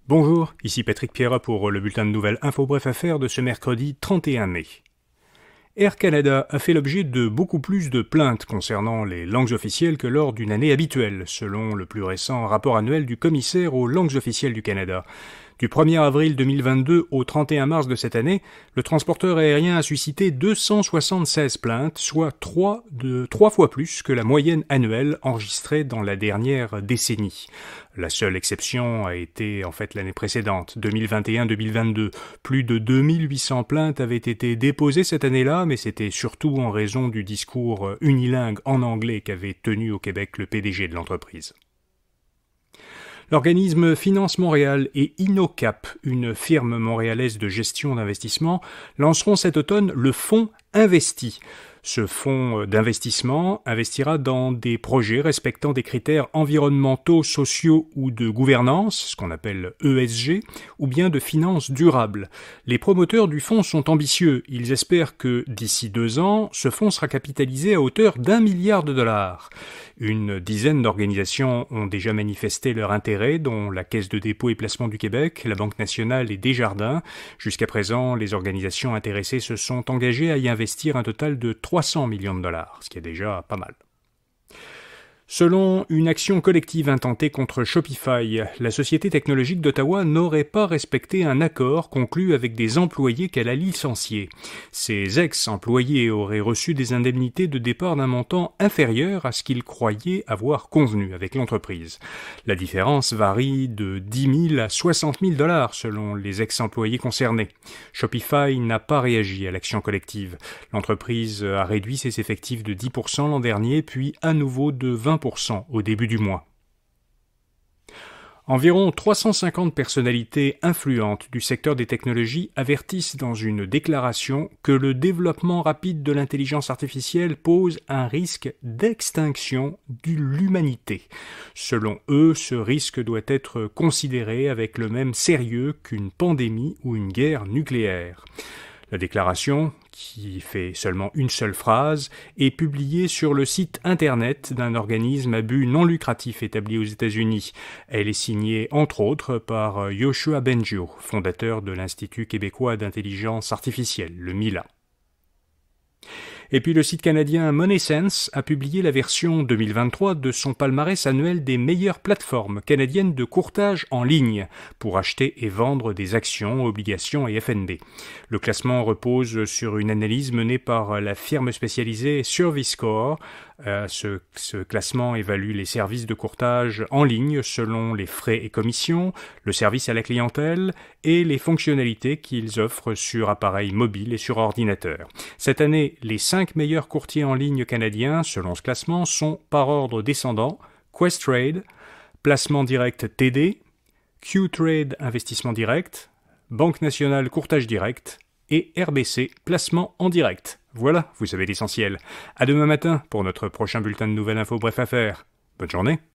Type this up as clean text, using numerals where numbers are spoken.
Bonjour, ici Patrick Pierrat pour le bulletin de nouvelles Info Bref Affaires de ce mercredi 31 mai. Air Canada a fait l'objet de beaucoup plus de plaintes concernant les langues officielles que lors d'une année habituelle, selon le plus récent rapport annuel du commissaire aux langues officielles du Canada. Du 1er avril 2022 au 31 mars de cette année, le transporteur aérien a suscité 276 plaintes, soit 3 fois plus que la moyenne annuelle enregistrée dans la dernière décennie. La seule exception a été en fait l'année précédente, 2021-2022. Plus de 2800 plaintes avaient été déposées cette année-là, mais c'était surtout en raison du discours unilingue en anglais qu'avait tenu au Québec le PDG de l'entreprise. L'organisme Finance Montréal et InnoCap, une firme montréalaise de gestion d'investissement, lanceront cet automne le fonds Investi. Ce fonds d'investissement investira dans des projets respectant des critères environnementaux, sociaux ou de gouvernance, ce qu'on appelle ESG, ou bien de finances durables. Les promoteurs du fonds sont ambitieux. Ils espèrent que, d'ici 2 ans, ce fonds sera capitalisé à hauteur d'1 milliard de dollars. Une dizaine d'organisations ont déjà manifesté leur intérêt, dont la Caisse de dépôt et placement du Québec, la Banque nationale et Desjardins. Jusqu'à présent, les organisations intéressées se sont engagées à y investir un total de 300 millions de dollars, ce qui est déjà pas mal. Selon une action collective intentée contre Shopify, la société technologique d'Ottawa n'aurait pas respecté un accord conclu avec des employés qu'elle a licenciés. Ces ex-employés auraient reçu des indemnités de départ d'un montant inférieur à ce qu'ils croyaient avoir convenu avec l'entreprise. La différence varie de 10 000 à 60 000 dollars selon les ex-employés concernés. Shopify n'a pas réagi à l'action collective. L'entreprise a réduit ses effectifs de 10% l'an dernier, puis à nouveau de 20% au début du mois. Environ 350 personnalités influentes du secteur des technologies avertissent dans une déclaration que le développement rapide de l'intelligence artificielle pose un risque d'extinction de l'humanité. Selon eux, ce risque doit être considéré avec le même sérieux qu'une pandémie ou une guerre nucléaire. La déclaration, qui fait seulement une seule phrase, est publiée sur le site internet d'un organisme à but non lucratif établi aux États-Unis. Elle est signée, entre autres, par Yoshua Bengio, fondateur de l'Institut québécois d'intelligence artificielle, le MILA. Et puis le site canadien MoneySense a publié la version 2023 de son palmarès annuel des meilleures plateformes canadiennes de courtage en ligne pour acheter et vendre des actions, obligations et FNB. Le classement repose sur une analyse menée par la firme spécialisée ServiceScore. Ce classement évalue les services de courtage en ligne selon les frais et commissions, le service à la clientèle et les fonctionnalités qu'ils offrent sur appareils mobiles et sur ordinateur. Cette année, les 5 meilleurs courtiers en ligne canadiens, selon ce classement, sont par ordre descendant Questrade, Placement Direct TD, Qtrade Investissement Direct, Banque Nationale Courtage Direct et RBC Placement en Direct. Voilà, vous savez l'essentiel. À demain matin pour notre prochain bulletin de nouvelles Info Bref Affaires. Bonne journée.